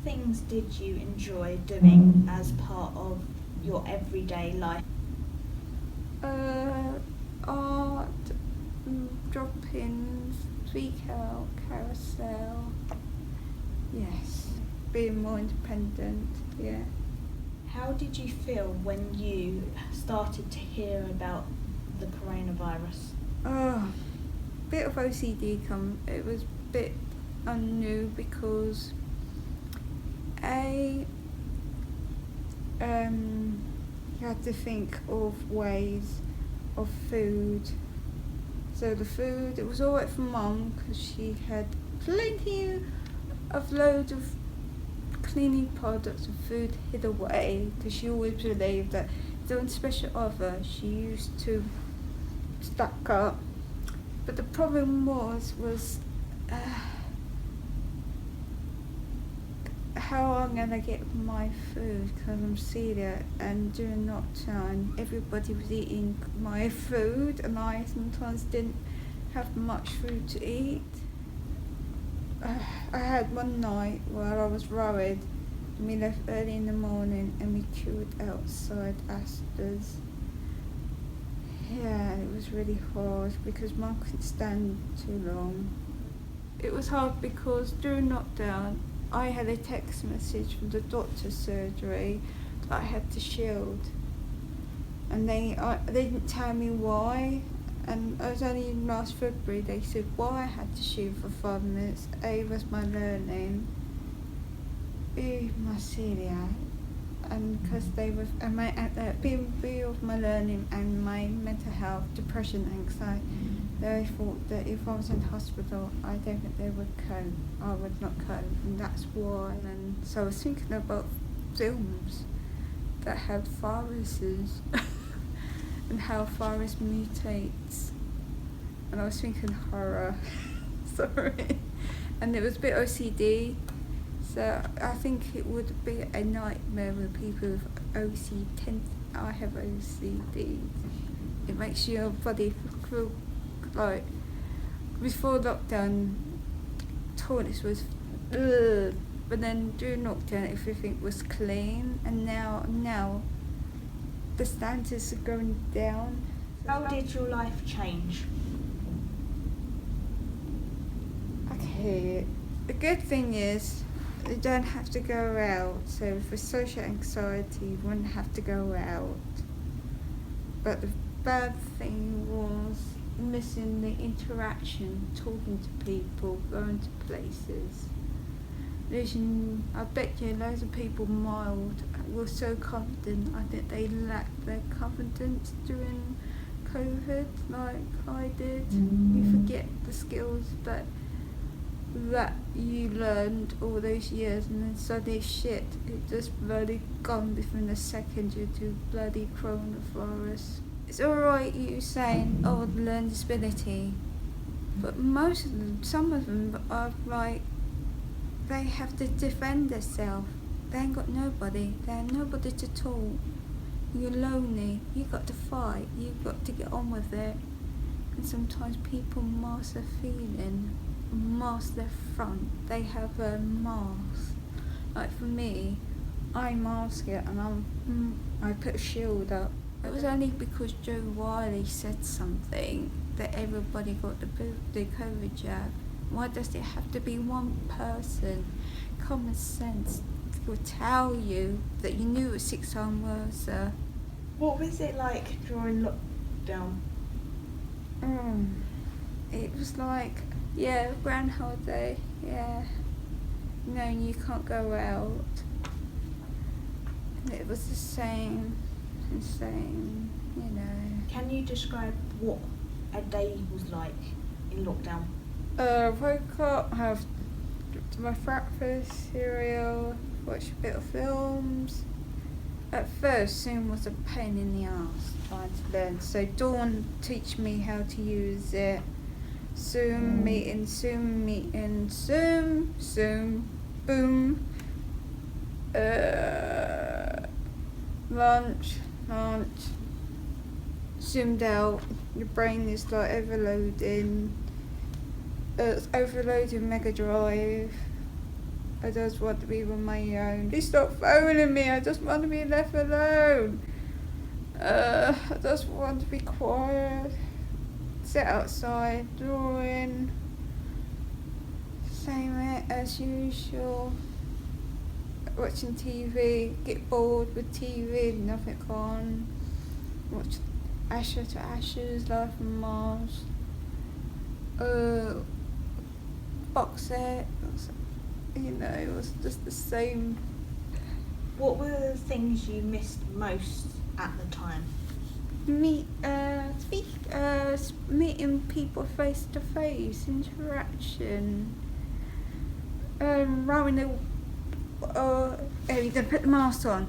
things did you enjoy doing as part of your everyday life? Art, drop-ins, speak out, carousel. Yes, being more independent, yeah. How did you feel when you started to hear about the coronavirus? Oh, bit of OCD it was a bit new because you had to think of ways of food. So the food, it was alright for Mum because she had plenty of loads of cleaning products and food hid away because she always believed that doing special offer she used to stack up. But the problem was how I'm gonna get my food because I'm celiac, and during lockdown everybody was eating my food and I sometimes didn't have much food to eat. I had one night where I was worried and we left early in the morning and we queued outside Asda's. Yeah, it was really hard because Mum couldn't stand too long. It was hard because during lockdown I had a text message from the doctor's surgery that I had to shield, and they didn't tell me why, and it was only last February they said why I had to shield for 5 minutes. A was my learning, B my celiac, and because they were B was my learning and my mental health, depression, anxiety. They thought that if I was in hospital, I don't think they would cope. I would not cope, and that's why. And so I was thinking about films that had viruses and how virus mutates. And I was thinking horror, sorry. And it was a bit OCD, so I think it would be a nightmare with people with OCD. I have OCD. It makes your body feel like before lockdown, toilets was ugh, but then during lockdown everything was clean, and now the standards are going down. How did your life change? Okay, the good thing is you don't have to go out, so for social anxiety you wouldn't have to go out. But the bad thing was missing the interaction, talking to people, going to places. I bet you loads of people were so confident. I think they lacked their confidence during COVID, like I did. You forget the skills that you learned all those years, and then suddenly it just bloody gone within a second due to bloody coronavirus. It's alright you saying, oh, learn disability, but some of them are like, they have to defend themselves. They ain't got nobody. They have nobody to talk. You're lonely. You got to fight. You got to get on with it. And sometimes people mask their feeling, mask their front. They have a mask. Like for me, I mask it and I put a shield up. It was only because Joe Wiley said something that everybody got the COVID jab. Why does it have to be one person? Common sense will tell you that you knew it was 6 times worse. What was it like during lockdown? It was like, yeah, Groundhog Day, yeah. Knowing you can't go out. And it was the same, you know. Can you describe what a day was like in lockdown? Woke up, have my breakfast, cereal, watch a bit of films. At first, Zoom was a pain in the arse trying to learn. So Dawn teach me how to use it. Zoom meeting, boom. Lunch, zoomed out. Your brain is like overloading. It's overloading Mega Drive. I just want to be on my own. Please stop phoning me. I just want to be left alone. I just want to be quiet. Sit outside, drawing. Same as usual. Watching TV, get bored with TV, nothing on. Watch Asher to Ashes, Life on Mars. Box set. You know, it was just the same. What were the things you missed most at the time? Meeting people face to face, interaction. Rowing the. If you put the mask on,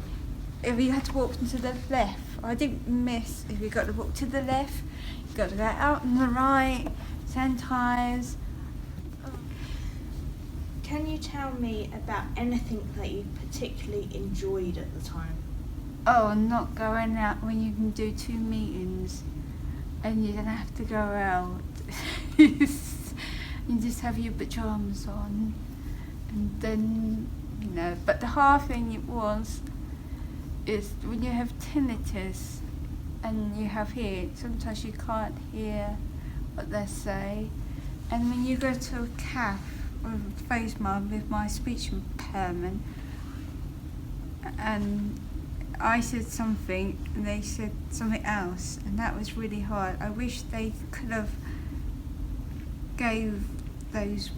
if you had to walk to the left, I didn't miss. If you got to walk to the left, you got to go out on the right, sanitize. Can you tell me about anything that you particularly enjoyed at the time? Oh, not going out when you can do 2 meetings and you don't have to go out. You just have your pyjamas on, and then, you know, but the hard thing is when you have tinnitus and you have hear, sometimes you can't hear what they say, and when you go to a cafe with face mask with my speech impairment, and I said something and they said something else, and that was really hard. I wish they could have gave those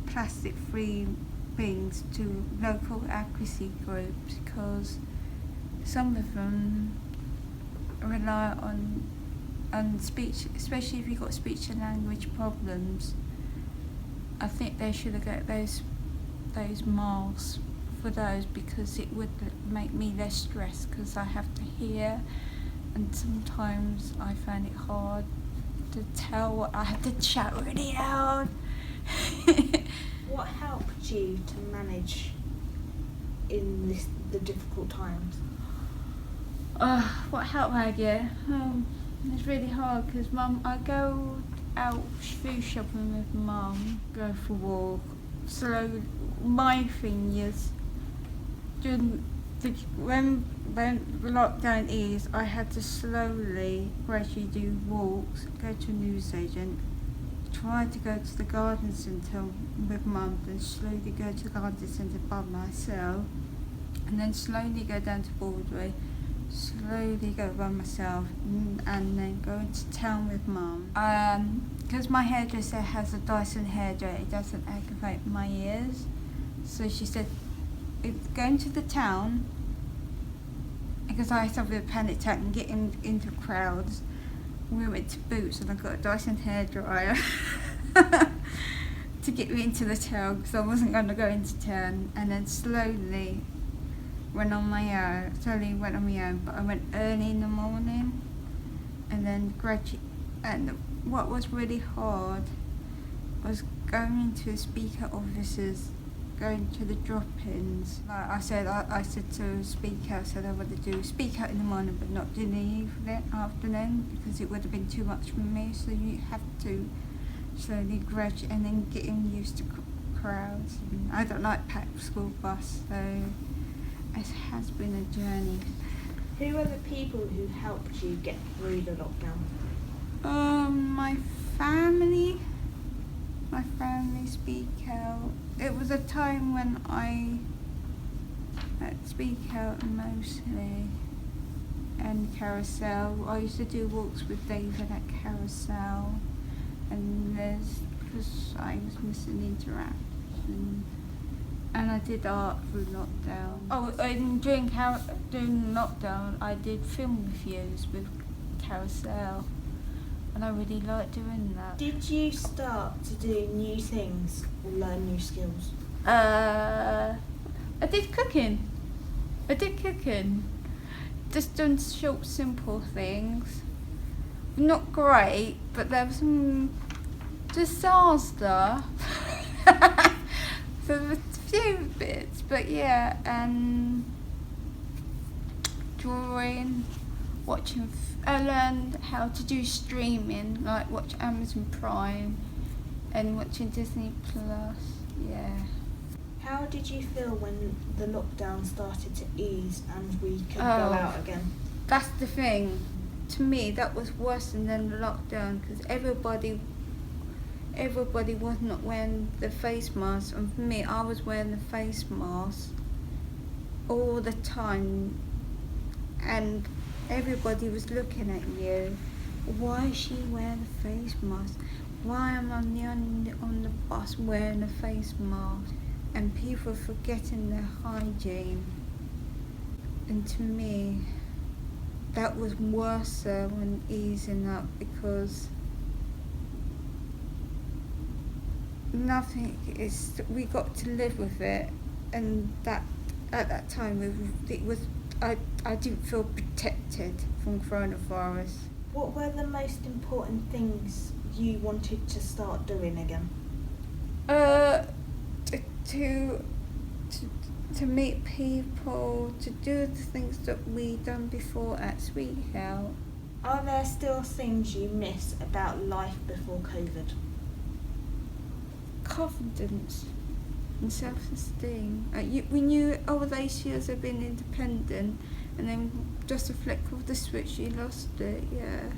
plastic-free things to local advocacy groups, because some of them rely on speech, especially if you've got speech and language problems. I think they should have got those masks for those, because it would make me less stressed, because I have to hear, and sometimes I find it hard to tell what I have to shout really loud. What helped you to manage in the difficult times? What helped I get? It's really hard because Mum, I go out food shopping with Mum, go for a walk. So my thing is, when the lockdown is, I had to slowly, gradually do walks, go to a newsagent, try to go to the garden centre with Mum, then slowly go to the garden centre by myself, and then slowly go down to Broadway, slowly go by myself, and then go into town with Mum. Because my hairdresser has a Dyson hairdryer, it doesn't aggravate my ears. So she said, going to the town, because I suffered a panic attack and getting into crowds, we went to Boots and I got a Dyson hairdryer to get me into the town, because I wasn't going to go into town, and then slowly went on my own, but I went early in the morning, and then gradually, and what was really hard was going into speaker offices, going to the drop-ins. Like I said to speak out, I wanted to do speak out in the morning but not in the afternoon, because it would have been too much for me, so you have to slowly gradually, and then getting used to crowds. And I don't like packed school bus, so it has been a journey. Who are the people who helped you get through the lockdown? My family speak out. It was a time when I speak out mostly, and Carousel. I used to do walks with David at Carousel, and because I was missing interaction. And I did art through lockdown. And during lockdown, I did film reviews with Carousel, and I really liked doing that. Did you start to do new things or learn new skills? I did cooking. Just doing short, simple things. Not great, but there was some disaster. So there was a few bits, but yeah, and drawing, watching. I learned how to do streaming, like watch Amazon Prime and watching Disney Plus. Yeah. How did you feel when the lockdown started to ease and we could go Oh. out again? That's the thing. To me, that was worse than the lockdown because everybody was not wearing the face mask, and for me, I was wearing the face mask all the time, and everybody was looking at you. Why is she wearing a face mask? Why am I on the bus wearing a face mask? And people forgetting their hygiene. And to me, that was worse when easing up because nothing is. We got to live with it, and that at that time it was. I didn't feel protected from coronavirus. What were the most important things you wanted to start doing again? To meet people, to do the things that we done before at Sweet Hill. Are there still things you miss about life before COVID? Confidence and self-esteem. We knew all those years have been independent, and then just a flick of the switch, you lost it. Yeah.